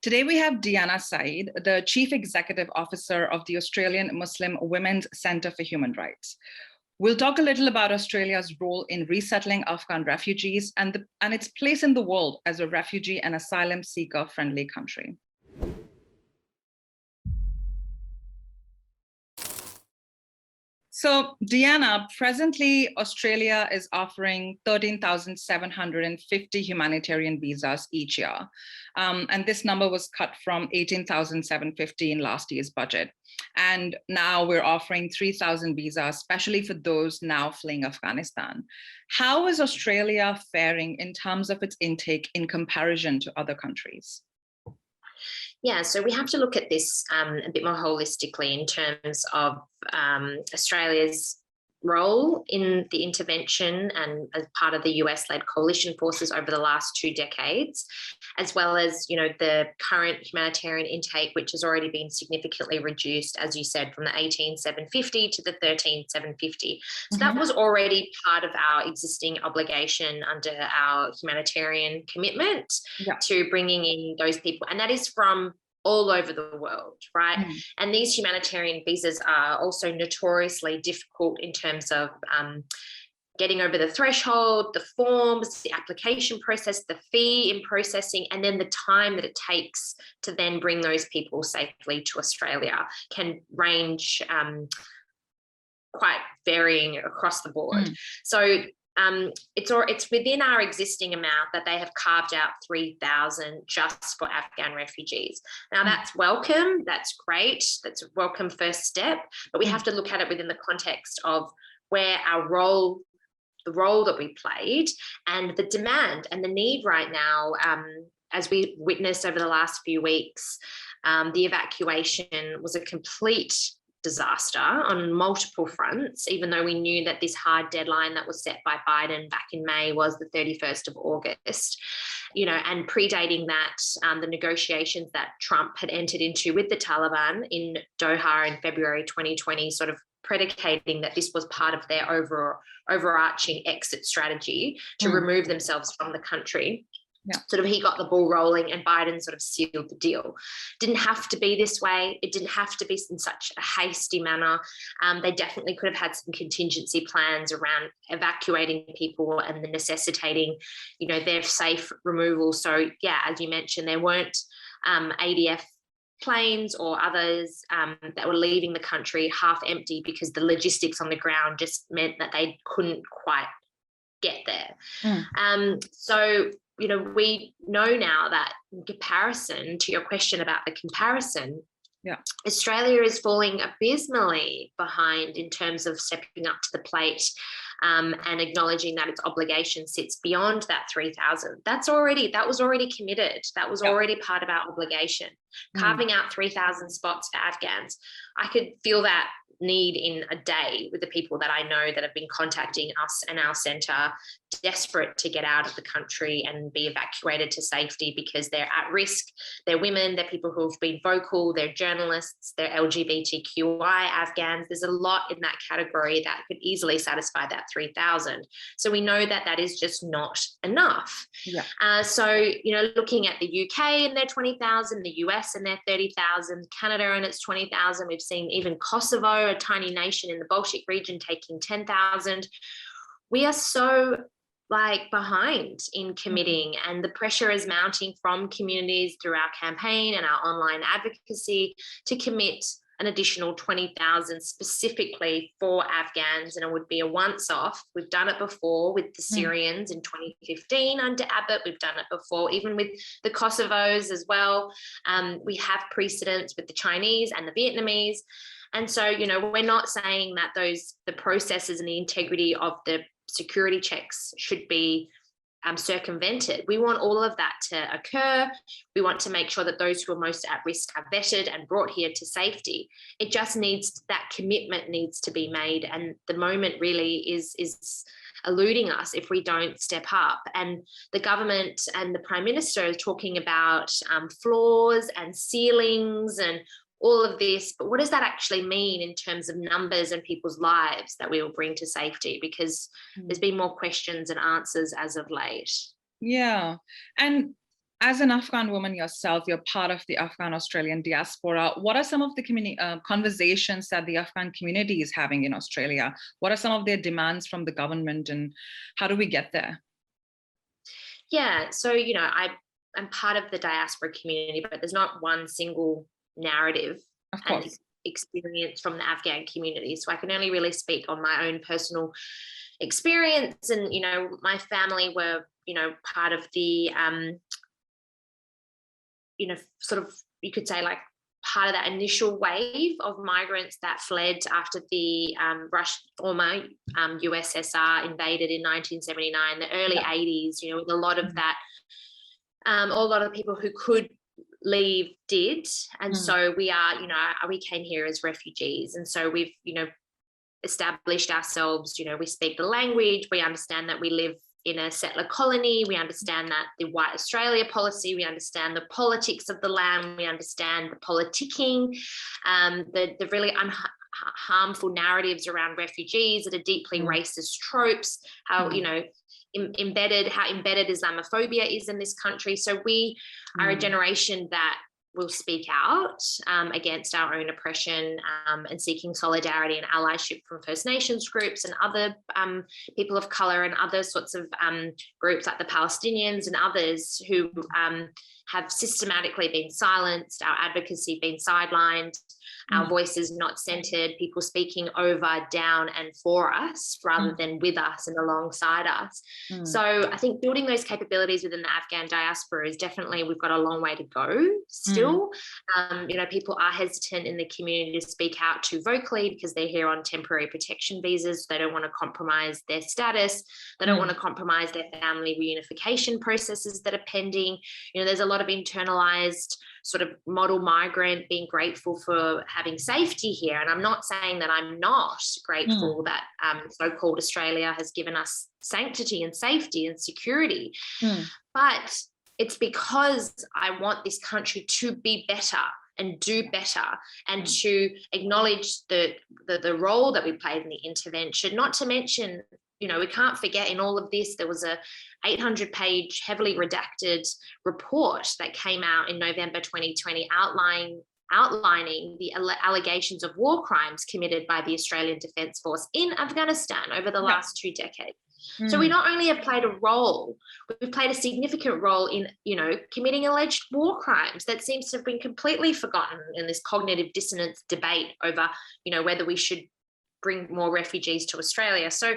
Today we have Diana Saeed, the Chief Executive Officer of the Australian Muslim Women's Centre for Human Rights. We'll talk a little about Australia's role in resettling Afghan refugees and its place in the world as a refugee and asylum seeker-friendly country. So, Diana, presently Australia is offering 13,750 humanitarian visas each year. And this number was cut from 18,750 in last year's budget. And now we're offering 3,000 visas, especially for those now fleeing Afghanistan. How is Australia faring in terms of its intake in comparison to other countries? Yeah, so we have to look at this a bit more holistically in terms of Australia's role in the intervention and as part of the US-led coalition forces over the last 2 decades, as well as, the current humanitarian intake, which has already been significantly reduced, as you said, from the 18,750 to the 13,750. So that was already part of our existing obligation under our humanitarian commitment to bringing in those people. And that is from all over the world, right? And these humanitarian visas are also notoriously difficult in terms of getting over the threshold, the forms, the application process, the fee in processing, and then the time that it takes to then bring those people safely to Australia can range quite varying across the board. So it's within our existing amount that they have carved out 3,000 just for Afghan refugees. Now that's welcome, that's great, that's a welcome first step, but we have to look at it within the context of where our role, the role that we played and the demand and the need right now, as we witnessed over the last few weeks. The evacuation was a complete disaster on multiple fronts, even though we knew that this hard deadline that was set by Biden back in May was the 31st of August, and predating that, the negotiations that Trump had entered into with the Taliban in Doha in February 2020, sort of predicating that this was part of their overarching exit strategy to remove themselves from the country. Sort of he got the ball rolling and Biden sort of sealed the deal. Didn't have to be this way. It didn't have to be in such a hasty manner. They definitely could have had some contingency plans around evacuating people and the necessitating, their safe removal. So yeah, as you mentioned, there weren't ADF planes or others that were leaving the country half empty because the logistics on the ground just meant that they couldn't quite get there. So we know now that in comparison to your question about the comparison, Australia is falling abysmally behind in terms of stepping up to the plate and acknowledging that its obligation sits beyond that 3,000. That was already committed. That was already part of our obligation. Carving out 3,000 spots for Afghans. I could feel that need in a day with the people that I know that have been contacting us and our centre, desperate to get out of the country and be evacuated to safety because they're at risk. They're women, they're people who have been vocal, they're journalists, they're LGBTQI Afghans. There's a lot in that category that could easily satisfy that 3,000. So we know that that is just not enough. So, looking at the UK and their 20,000, the US and their 30,000, Canada and its 20,000, we've seen even Kosovo, a tiny nation in the Baltic region, taking 10,000. We are so behind in committing, and the pressure is mounting from communities through our campaign and our online advocacy to commit an additional 20,000 specifically for Afghans, and it would be a once-off. We've done it before with the Syrians in 2015 under Abbott. We've done it before, even with the Kosovos as well. We have precedents with the Chinese and the Vietnamese. And so, we're not saying that the processes and the integrity of the security checks should be circumvented. We want all of that to occur. We want to make sure that those who are most at risk are vetted and brought here to safety. It just that commitment needs to be made. And the moment really is eluding us if we don't step up. And the government and the Prime Minister is talking about floors and ceilings and all of this, but what does that actually mean in terms of numbers and people's lives that we will bring to safety? Because there's been more questions and answers as of late. Yeah. And as an Afghan woman yourself, you're part of the Afghan-Australian diaspora. What are some of the conversations that the Afghan community is having in Australia? What are some of their demands from the government, and how do we get there? Yeah, so, I'm part of the diaspora community, but there's not one single narrative Of and course. experience from the Afghan community. So I can only really speak on my own personal experience. And, my family were, part of the, sort of, you could say, like, part of that initial wave of migrants that fled after the former USSR invaded in 1979, the early 80s, with a lot of that, a lot of people who could leave did. And so we came here as refugees. And so we've, established ourselves, we speak the language, we understand that we live in a settler colony, we understand that the White Australia policy, we understand the politics of the land, we understand the politicking, the really harmful narratives around refugees that are deeply racist tropes, how, embedded Islamophobia is in this country. So we are a generation that will speak out against our own oppression, and seeking solidarity and allyship from First Nations groups and other people of colour and other sorts of groups like the Palestinians and others who have systematically been silenced, our advocacy been sidelined, our voices not centred, people speaking over, down and for us rather than with us and alongside us. So I think building those capabilities within the Afghan diaspora is definitely, we've got a long way to go still. People are hesitant in the community to speak out too vocally because they're here on temporary protection visas. They don't want to compromise their status. They don't want to compromise their family reunification processes that are pending. There's a lot of internalized sort of model migrant being grateful for having safety here. And I'm not saying that I'm not grateful that so-called Australia has given us sanctity and safety and security. But it's because I want this country to be better and do better and to acknowledge the role that we played in the intervention, not to mention, we can't forget in all of this, there was a 800-page, heavily redacted report that came out in November 2020 outlining the allegations of war crimes committed by the Australian Defence Force in Afghanistan over the last 2 decades. So we not only have played a role, we've played a significant role in, committing alleged war crimes that seems to have been completely forgotten in this cognitive dissonance debate over, whether we should bring more refugees to Australia. So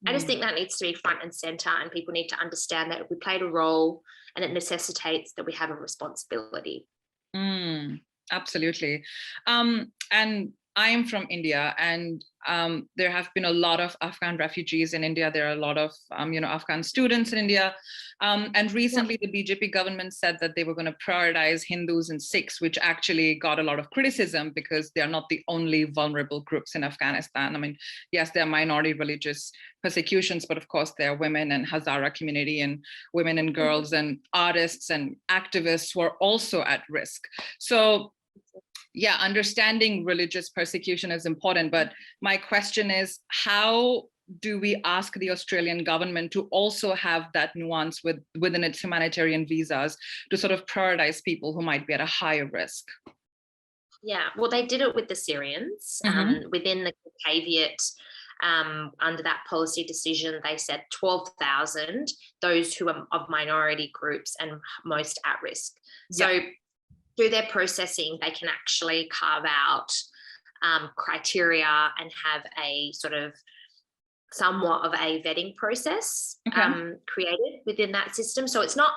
I just think that needs to be front and centre, and people need to understand that we played a role and it necessitates that we have a responsibility. Absolutely. And I am from India, and there have been a lot of Afghan refugees in India. There are a lot of, Afghan students in India. And recently the BJP government said that they were going to prioritize Hindus and Sikhs, which actually got a lot of criticism because they're not the only vulnerable groups in Afghanistan. I mean, yes, there are minority religious persecutions, but of course there are women and Hazara community and women and girls and artists and activists who are also at risk. So yeah, understanding religious persecution is important, but my question is, how do we ask the Australian government to also have that nuance within its humanitarian visas to sort of prioritize people who might be at a higher risk? Yeah, well, they did it with the Syrians. Within the caveat, under that policy decision, they said 12,000, those who are of minority groups and most at risk. So through their processing, they can actually carve out criteria and have a sort of somewhat of a vetting process created within that system. So it's not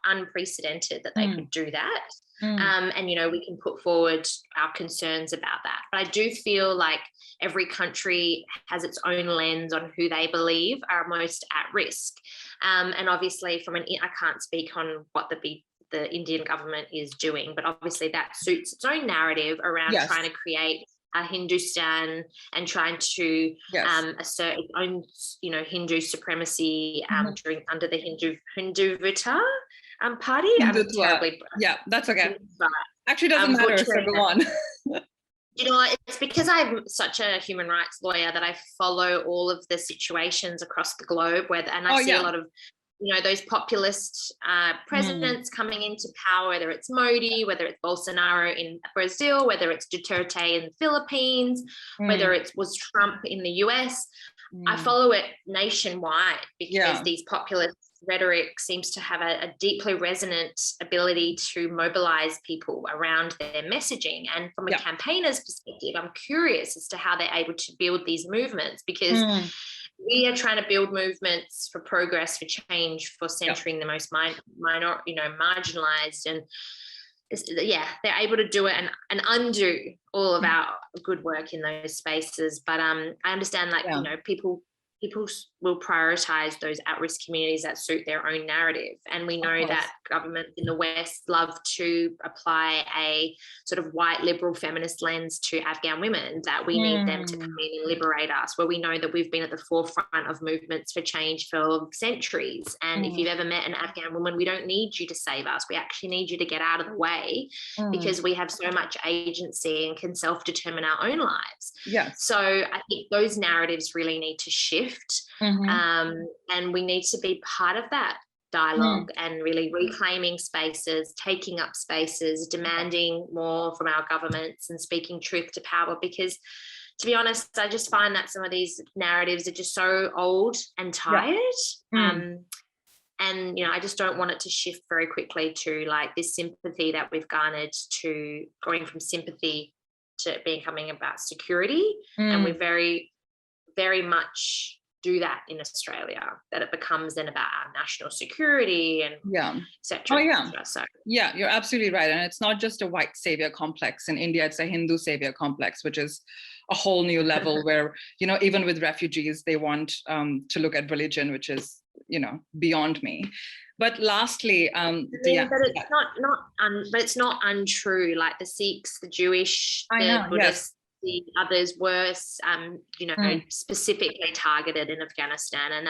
unprecedented that they could do that. And, we can put forward our concerns about that. But I do feel like every country has its own lens on who they believe are most at risk. And obviously I can't speak on what the Indian government is doing, but obviously that suits its own narrative around trying to create a Hindustan and trying to assert its own, Hindu supremacy under the Hindutva party. I'm terribly, that's okay. Actually, doesn't matter. So go on. It's because I'm such a human rights lawyer that I follow all of the situations across the globe I see a lot of those populist presidents coming into power, whether it's Modi, whether it's Bolsonaro in Brazil, whether it's Duterte in the Philippines, whether it was Trump in the US. I follow it nationwide because these populist rhetoric seems to have a deeply resonant ability to mobilize people around their messaging. And from a campaigner's perspective, I'm curious as to how they're able to build these movements, because we are trying to build movements for progress, for change, for centering the most marginalized, and they're able to do it and undo all of our good work in those spaces. But I understand people will prioritize those at-risk communities that suit their own narrative. And we know that governments in the West love to apply a sort of white liberal feminist lens to Afghan women, that we need them to come in and liberate us, where we know that we've been at the forefront of movements for change for centuries. And if you've ever met an Afghan woman, we don't need you to save us. We actually need you to get out of the way, because we have so much agency and can self-determine our own lives. So I think those narratives really need to shift. And we need to be part of that dialogue and really reclaiming spaces, taking up spaces, demanding more from our governments and speaking truth to power. Because to be honest, I just find that some of these narratives are just so old and tired. And I just don't want it to shift very quickly to like this sympathy that we've garnered, to going from sympathy to becoming about security. And we very, very much do that in Australia, that it becomes then about our national security and etc. So you're absolutely right. And it's not just a white savior complex. In India, it's a Hindu savior complex, which is a whole new level where, even with refugees, they want to look at religion, which is, beyond me. But lastly, but it's not untrue. Like the Sikhs, the Jewish, the Buddhists, the others were, specifically targeted in Afghanistan, and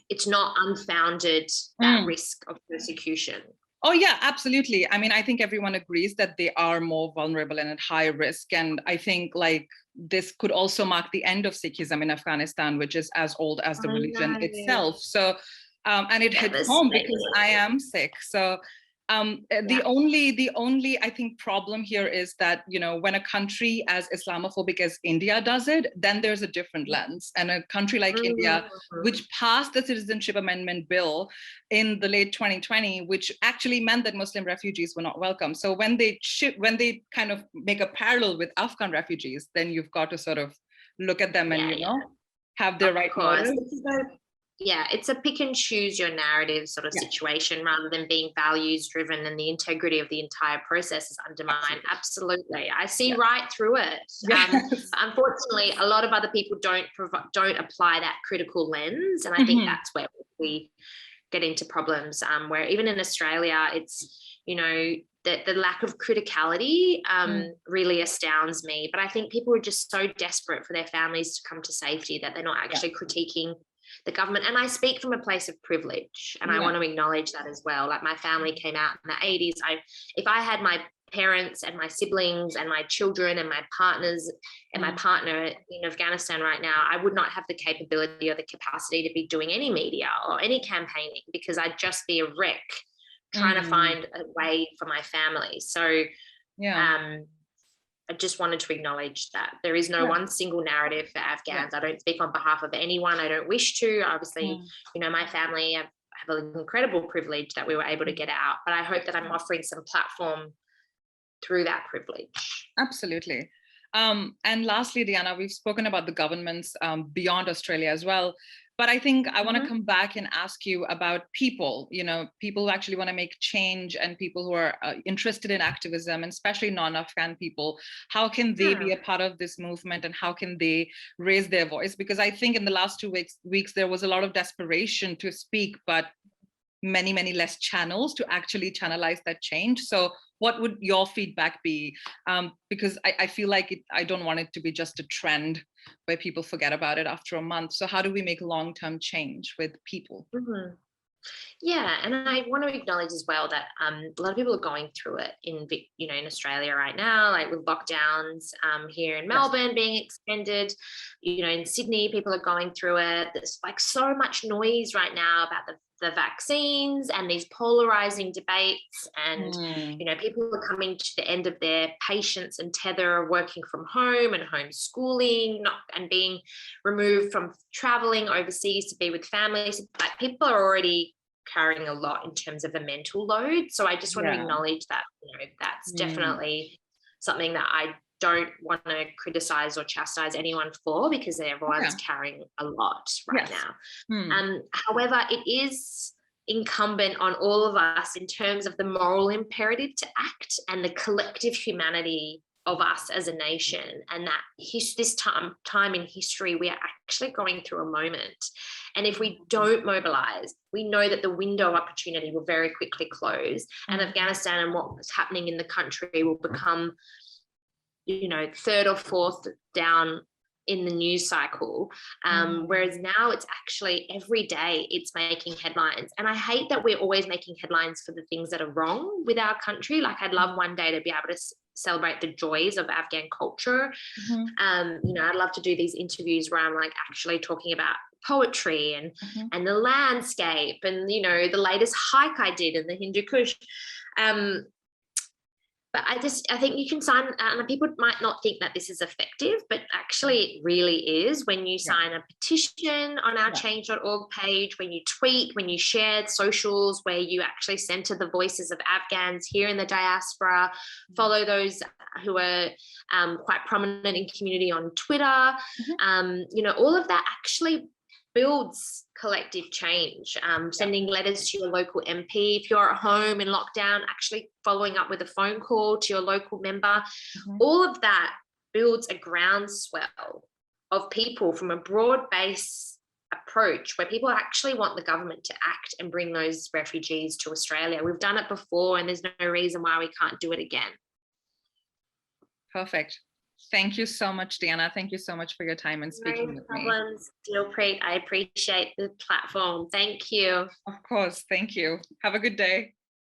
it's not unfounded, that risk of persecution. Oh yeah, absolutely. I mean, I think everyone agrees that they are more vulnerable and at high risk. And I think this could also mark the end of Sikhism in Afghanistan, which is as old as the religion itself. So, and it hits home because I am Sikh. So the only I think problem here is that when a country as Islamophobic as India does it, then there's a different lens. And a country like India, which passed the Citizenship Amendment Bill in the late 2020, which actually meant that Muslim refugees were not welcome. So when they kind of make a parallel with Afghan refugees, then you've got to sort of look at them and have their right motive. It's a pick and choose your narrative sort of situation, rather than being values driven, and the integrity of the entire process is undermined. Absolutely. I see right through it. Unfortunately, a lot of other people don't apply that critical lens. And I think that's where we get into problems, where even in Australia, it's, the lack of criticality really astounds me. But I think people are just so desperate for their families to come to safety that they're not actually critiquing the government. And I speak from a place of privilege, and I want to acknowledge that as well. Like, my family came out in the 80s. If I had my parents and my siblings and my children and my partners and my partner in Afghanistan right now, I would not have the capability or the capacity to be doing any media or any campaigning, because I'd just be a wreck trying to find a way for my family. So I just wanted to acknowledge that there is no one single narrative for Afghans. I don't speak on behalf of anyone. I don't wish to. Obviously, my family have an incredible privilege that we were able to get out. But I hope that I'm offering some platform through that privilege. Absolutely. And lastly, Diana, we've spoken about the governments beyond Australia as well. But I think I want to come back and ask you about people, people who actually want to make change, and people who are interested in activism, and especially non-Afghan people. How can they be a part of this movement, and how can they raise their voice? Because I think in the last 2 weeks, there was a lot of desperation to speak, but many, many less channels to actually channelize that change. So what would your feedback be? Because I feel like I don't want it to be just a trend where people forget about it after a month. So how do we make long-term change with people? Yeah, and I want to acknowledge as well that a lot of people are going through it in Australia right now, like with lockdowns here in Melbourne being extended. In Sydney, people are going through it. There's like so much noise right now about the vaccines and these polarizing debates, and you know, people are coming to the end of their patience and tether, working from home and homeschooling, and being removed from traveling overseas to be with families. Like, people are already carrying a lot in terms of a mental load. So I just want to acknowledge that, you know, that's definitely something that I don't want to criticize or chastise anyone for, because everyone's carrying a lot right now. However, it is incumbent on all of us in terms of the moral imperative to act, and the collective humanity of us as a nation, and that this time in history, we are actually going through a moment. And if we don't mobilize, we know that the window of opportunity will very quickly close, and Afghanistan and what's happening in the country will become, you know, third or fourth down in the news cycle. Whereas now it's actually every day it's making headlines. And I hate that we're always making headlines for the things that are wrong with our country. Like, I'd love one day to be able to celebrate the joys of Afghan culture. You know, I'd love to do these interviews where I'm like actually talking about poetry and the landscape, and, you know, the latest hike I did in the Hindu Kush. But I think you can sign, and people might not think that this is effective, but actually it really is. When you sign a petition on our change.org page, when you tweet, when you share socials, where you actually center the voices of Afghans here in the diaspora, follow those who are quite prominent in community on Twitter, you know, all of that actually builds collective change. Sending letters to your local MP if you're at home in lockdown, actually following up with a phone call to your local member. All of that builds a groundswell of people from a broad-based approach, where people actually want the government to act and bring those refugees to Australia. We've done it before, and there's no reason why we can't do it again. Perfect. Thank you so much, Diana. Thank you so much for your time and speaking with me. Dilpreet, I appreciate the platform. Thank you. Of course. Thank you. Have a good day.